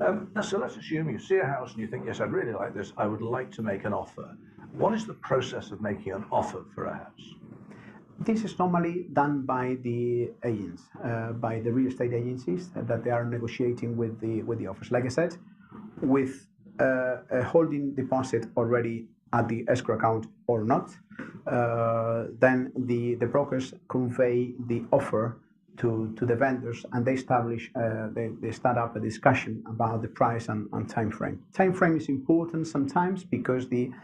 Now, so let's assume you see a house and you think, yes, I'd really like this. I would like to make an offer. What is the process of making an offer for a house? This is normally done by the agents, by the real estate agencies that they are negotiating with the offers. Like I said, with a holding deposit already at the escrow account or not, then the brokers convey the offer to the vendors, and they establish, they start up a discussion about the price and time frame. Time frame is important sometimes because it's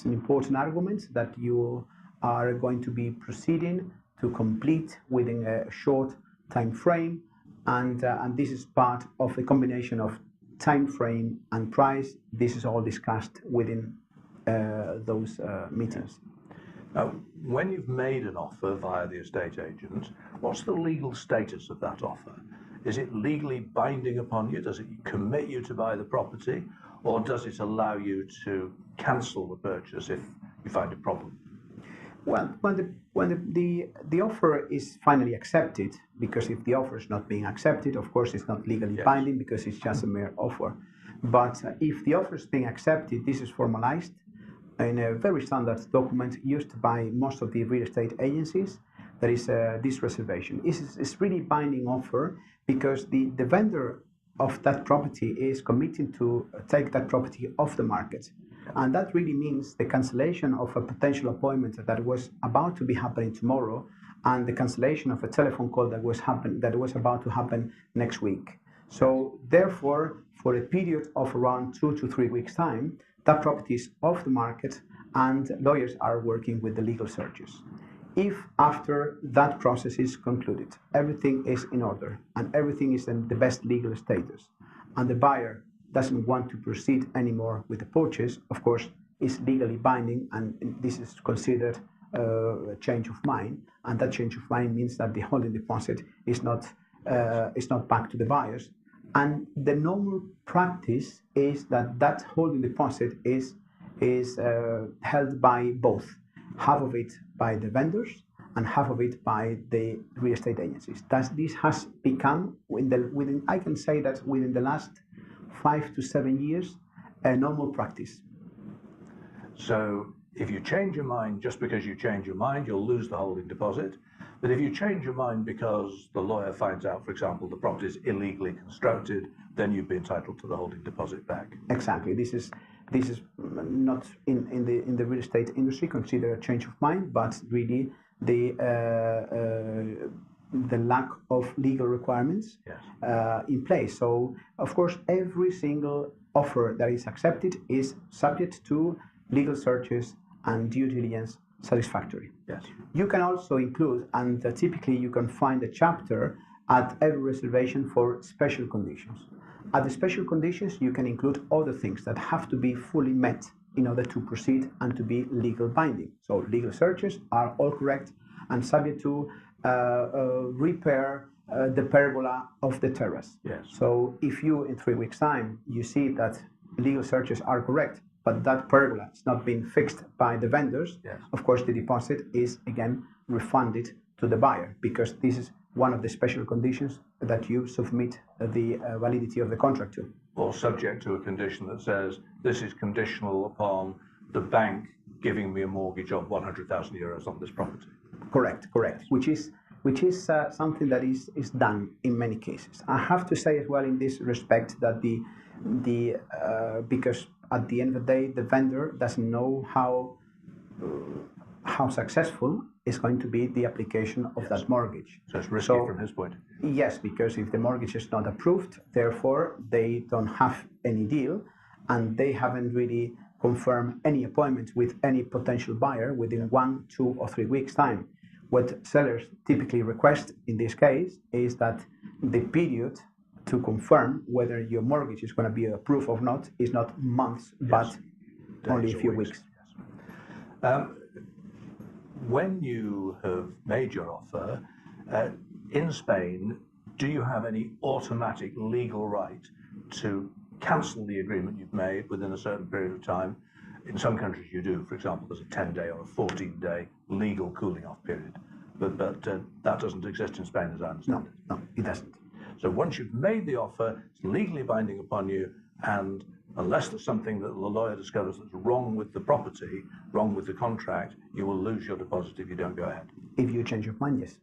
an important argument that you are going to be proceeding to complete within a short time frame, and this is part of a combination of time frame and price. This is all discussed within those meetings. Now, when you've made an offer via the estate agent, what's the legal status of that offer? Is it legally binding upon you? Does it commit you to buy the property? Or does it allow you to cancel the purchase if you find a problem? Well, when the offer is finally accepted, because if the offer is not being accepted, of course, it's not legally binding because it's just a mere offer. But if the offer is being accepted, this is formalized in a very standard document used by most of the real estate agencies. There is this reservation. It's really binding offer because the vendor of that property is committing to take that property off the market. And that really means the cancellation of a potential appointment that was about to be happening tomorrow, and the cancellation of a telephone call that was about to happen next week. So therefore, for a period of around 2 to 3 weeks' time, that property is off the market and lawyers are working with the legal searches. If after that process is concluded, everything is in order and everything is in the best legal status, and the buyer doesn't want to proceed anymore with the purchase, of course, it's legally binding, and this is considered a change of mind. And that change of mind means that the holding deposit is not back to the buyers. And the normal practice is that holding deposit is held by both, half of it by the vendors and half of it by the real estate agencies. This has become, I can say that within the last 5 to 7 years, a normal practice. So if you change your mind just because you change your mind, you'll lose the holding deposit. But if you change your mind because the lawyer finds out, for example, the property is illegally constructed, then you'd be entitled to the holding deposit back. Exactly. This is not in the real estate industry considered a change of mind, but really the lack of legal requirements in place. So, of course, every single offer that is accepted is subject to legal searches and due diligence satisfactory. Yes. You can also include, and typically you can find a chapter at every reservation for special conditions. At the special conditions, you can include other things that have to be fully met in order to proceed and to be legal binding. So legal searches are all correct and subject to repair the pergola of the terrace. Yes. So if you, in 3 weeks' time, you see that legal searches are correct, but that pergola is not being fixed by the vendors, of course the deposit is again refunded to the buyer, because this is one of the special conditions that you submit the validity of the contract to. Or subject to a condition that says this is conditional upon the bank giving me a mortgage of 100,000 euros on this property. Correct. Which is something that is done in many cases. I have to say as well in this respect that because at the end of the day the vendor doesn't know how successful is going to be the application of that mortgage. So it's risky from his point. Yes, because if the mortgage is not approved, therefore they don't have any deal, and they haven't really confirmed any appointment with any potential buyer within 1, 2, or 3 weeks' time. What sellers typically request in this case is that the period to confirm whether your mortgage is going to be approved or not is not months, but only a few weeks. When you have made your offer, in Spain, do you have any automatic legal right to cancel the agreement you've made within a certain period of time? In some countries you do. For example, there's a 10-day or a 14-day legal cooling off period. But that doesn't exist in Spain, as I understand it. No, it doesn't. So once you've made the offer, it's legally binding upon you, and unless there's something that the lawyer discovers that's wrong with the property, wrong with the contract, you will lose your deposit if you don't go ahead. If you change your mind, yes.